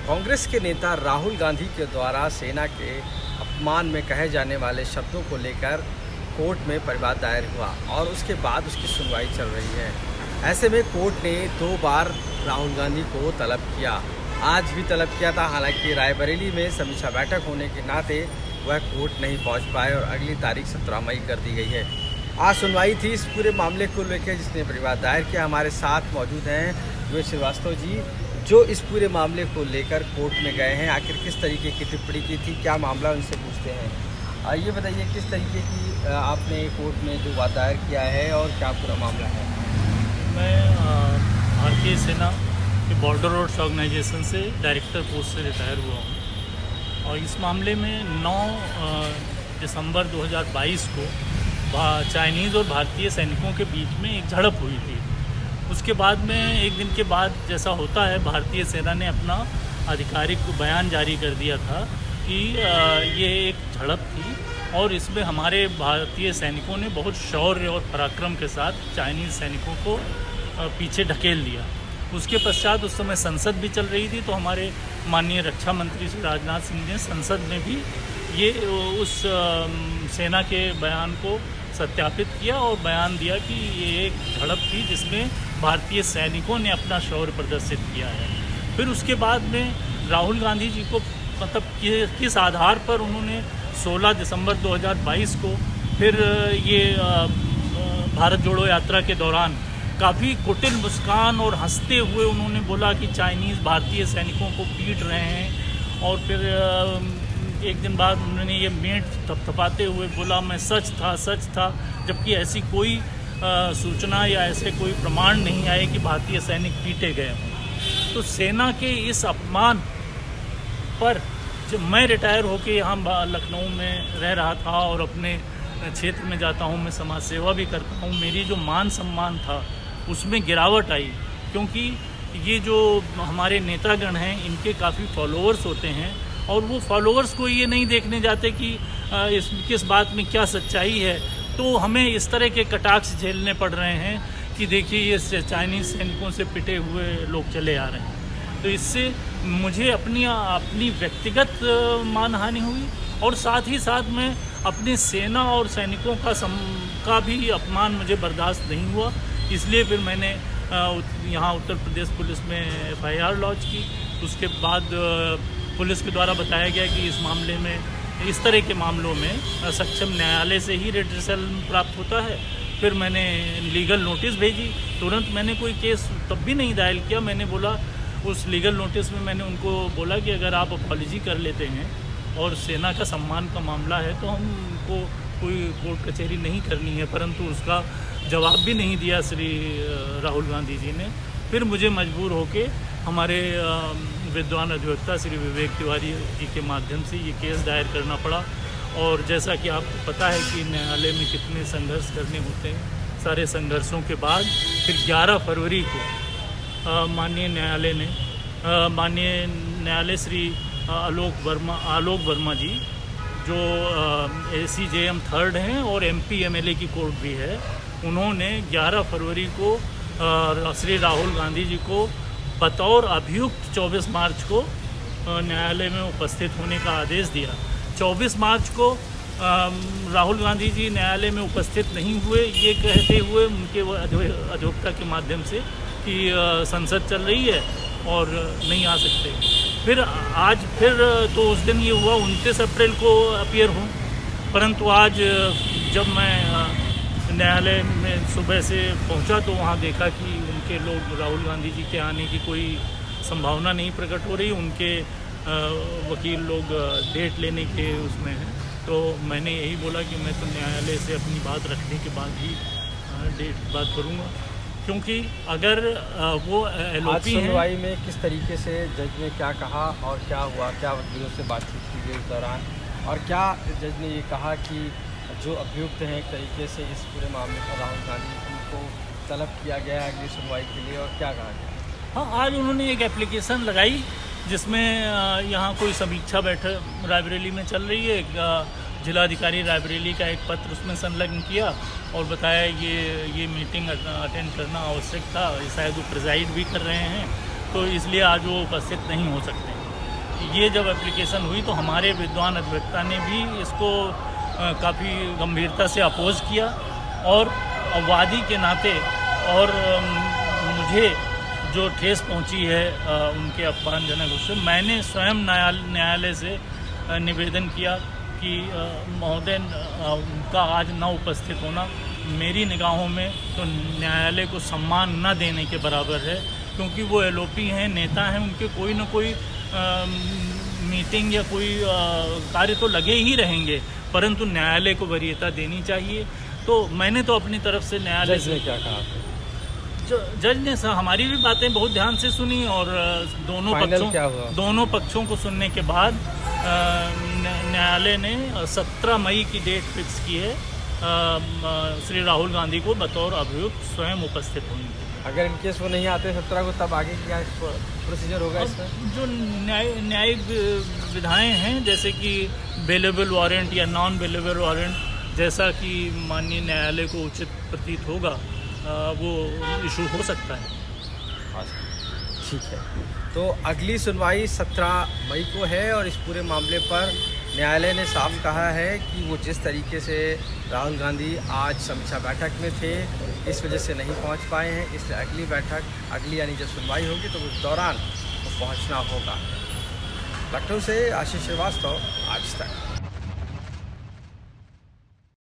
कांग्रेस के नेता राहुल गांधी के द्वारा सेना के अपमान में कहे जाने वाले शब्दों को लेकर कोर्ट में परिवाद दायर हुआ और उसके बाद उसकी सुनवाई चल रही है। ऐसे में कोर्ट ने 2 बार राहुल गांधी को तलब किया। आज भी तलब किया था, हालांकि रायबरेली में समीक्षा बैठक होने के नाते वह कोर्ट नहीं पहुंच पाए और अगली तारीख 17 मई कर दी गई है। आज सुनवाई थी इस पूरे मामले को लेकर जिसने परिवाद दायर किया। हमारे साथ मौजूद हैं योगेश श्रीवास्तव जी, जो इस पूरे मामले को लेकर कोर्ट में गए हैं। आखिर किस तरीके की टिप्पणी की थी, क्या मामला, उनसे पूछते हैं। ये बताइए किस तरीके की आपने कोर्ट में जो वादा दायर किया है और क्या पूरा मामला है। मैं भारतीय सेना के बॉर्डर रोड्स ऑर्गेनाइजेशन से डायरेक्टर पोस्ट से रिटायर हुआ हूँ और इस मामले में 9 दिसंबर 2022 को चाइनीज़ और भारतीय सैनिकों के बीच में एक झड़प हुई थी। उसके बाद में एक दिन के बाद जैसा होता है, भारतीय सेना ने अपना आधिकारिक बयान जारी कर दिया था कि ये एक झड़प थी और इसमें हमारे भारतीय सैनिकों ने बहुत शौर्य और पराक्रम के साथ चाइनीज़ सैनिकों को पीछे ढकेल दिया। उसके पश्चात उस समय संसद भी चल रही थी, तो हमारे माननीय रक्षा मंत्री श्री राजनाथ सिंह ने संसद में भी ये उस सेना के बयान को सत्यापित किया और बयान दिया कि ये एक झड़प थी जिसमें भारतीय सैनिकों ने अपना शौर्य प्रदर्शित किया है। फिर उसके बाद में राहुल गांधी जी को मतलब किस आधार पर उन्होंने 16 दिसंबर 2022 को फिर ये भारत जोड़ो यात्रा के दौरान काफ़ी कुटिल मुस्कान और हंसते हुए उन्होंने बोला कि चाइनीज़ भारतीय सैनिकों को पीट रहे हैं और फिर एक दिन बाद उन्होंने ये मेंट थपथपाते हुए बोला मैं सच था, जबकि ऐसी कोई सूचना या ऐसे कोई प्रमाण नहीं आए कि भारतीय सैनिक पीटे गए हों। तो सेना के इस अपमान पर जब मैं रिटायर होकर यहाँ लखनऊ में रह रहा था और अपने क्षेत्र में जाता हूँ, मैं समाज सेवा भी करता हूँ, मेरी जो मान सम्मान था उसमें गिरावट आई, क्योंकि ये जो हमारे नेतागण हैं इनके काफ़ी फॉलोअर्स होते हैं और वो फॉलोअर्स को ये नहीं देखने जाते कि इस किस बात में क्या सच्चाई है। तो हमें इस तरह के कटाक्ष झेलने पड़ रहे हैं कि देखिए ये चाइनीज़ सैनिकों से पिटे हुए लोग चले आ रहे हैं। तो इससे मुझे अपनी व्यक्तिगत मानहानि हुई और साथ ही साथ में अपनी सेना और सैनिकों का भी अपमान मुझे बर्दाश्त नहीं हुआ। इसलिए फिर मैंने यहाँ उत्तर प्रदेश पुलिस में FIR लॉन्च की। उसके बाद पुलिस के द्वारा बताया गया कि इस मामले में, इस तरह के मामलों में सक्षम न्यायालय से ही रिड्रेसल प्राप्त होता है। फिर मैंने लीगल नोटिस भेजी। तुरंत मैंने कोई केस तब भी नहीं दायर किया। मैंने बोला, उस लीगल नोटिस में मैंने उनको बोला कि अगर आप अपॉलॉजी कर लेते हैं और सेना का सम्मान का मामला है तो हमको कोई कोर्ट कचहरी नहीं करनी है, परंतु उसका जवाब भी नहीं दिया श्री राहुल गांधी जी ने। फिर मुझे मजबूर होकर हमारे विद्वान अधिवक्ता श्री विवेक तिवारी जी के माध्यम से ये केस दायर करना पड़ा। और जैसा कि आपको पता है कि न्यायालय में कितने संघर्ष करने होते हैं, सारे संघर्षों के बाद फिर 11 फरवरी को माननीय न्यायालय श्री आलोक वर्मा जी, जो ACJM 3rd हैं और MP MLA की कोर्ट भी है, उन्होंने 11 फरवरी को श्री राहुल गांधी जी को बतौर अभियुक्त 24 मार्च को न्यायालय में उपस्थित होने का आदेश दिया। 24 मार्च को राहुल गांधी जी न्यायालय में उपस्थित नहीं हुए, ये कहते हुए उनके अधिवक्ता के माध्यम से कि संसद चल रही है और नहीं आ सकते। फिर आज तो उस दिन ये हुआ 29 अप्रैल को अपीयर हूँ, परंतु आज जब मैं न्यायालय में सुबह से पहुंचा तो वहां देखा कि उनके लोग, राहुल गांधी जी के आने की कोई संभावना नहीं प्रकट हो रही। उनके वकील लोग डेट लेने के उसमें हैं। तो मैंने यही बोला कि मैं तो न्यायालय से अपनी बात रखने के बाद ही बात करूंगा, क्योंकि अगर वो LOP है। सुनवाई में किस तरीके से जज ने क्या कहा और क्या हुआ, क्या वकीलों से बातचीत की गई उस दौरान, और क्या जज ने ये कहा कि जो अभियुक्त हैं एक तरीके से इस पूरे मामले पर राहुल गांधी उनको तलब किया गया है अगली सुनवाई के लिए, और क्या कहा गया? हाँ, आज उन्होंने एक एप्लीकेशन लगाई जिसमें यहाँ कोई समीक्षा बैठक रायबरेली में चल रही है। जिलाधिकारी रायबरेली का एक पत्र उसमें संलग्न किया और बताया ये मीटिंग अटेंड करना आवश्यक था। शायद वो प्रिजाइड भी कर रहे हैं, तो इसलिए आज वो उपस्थित नहीं हो सकते। ये जब एप्लीकेशन हुई तो हमारे विद्वान अधिवक्ता ने भी इसको काफ़ी गंभीरता से अपोज किया और वादी के नाते और मुझे जो ठेस पहुंची है उनके अपमानजनक उससे, मैंने स्वयं न्यायालय से निवेदन किया कि महोदय उनका आज न उपस्थित होना मेरी निगाहों में तो न्यायालय को सम्मान न देने के बराबर है, क्योंकि वो एलओपी हैं, नेता हैं, उनके कोई न कोई मीटिंग या कोई कार्य तो लगे ही रहेंगे, परंतु न्यायालय को वरीयता देनी चाहिए। तो मैंने तो अपनी तरफ से न्यायालय से क्या कहा? जज ने हमारी भी बातें बहुत ध्यान से सुनी और दोनों पक्षों को सुनने के बाद न्यायालय ने 17 मई की डेट फिक्स की है श्री राहुल गांधी को बतौर अभियुक्त स्वयं उपस्थित होंगे। अगर इनकेस वो नहीं आते 17 को, तब आगे क्या प्रोसीजर होगा इसमें? जो न्यायिक विधाएं हैं, जैसे कि बेलेबल वारंट या नॉन बेलेबल वारंट, जैसा कि माननीय न्यायालय को उचित प्रतीत होगा वो इशू हो सकता है। ठीक है, तो अगली सुनवाई 17 मई को है और इस पूरे मामले पर न्यायालय ने साफ कहा है कि वो जिस तरीके से राहुल गांधी आज समीक्षा बैठक में थे इस वजह से नहीं पहुंच पाए हैं, इसलिए अगली यानी जब सुनवाई होगी तो उस दौरान वो पहुंचना होगा। लखनऊ से आशीष श्रीवास्तव, आज तक।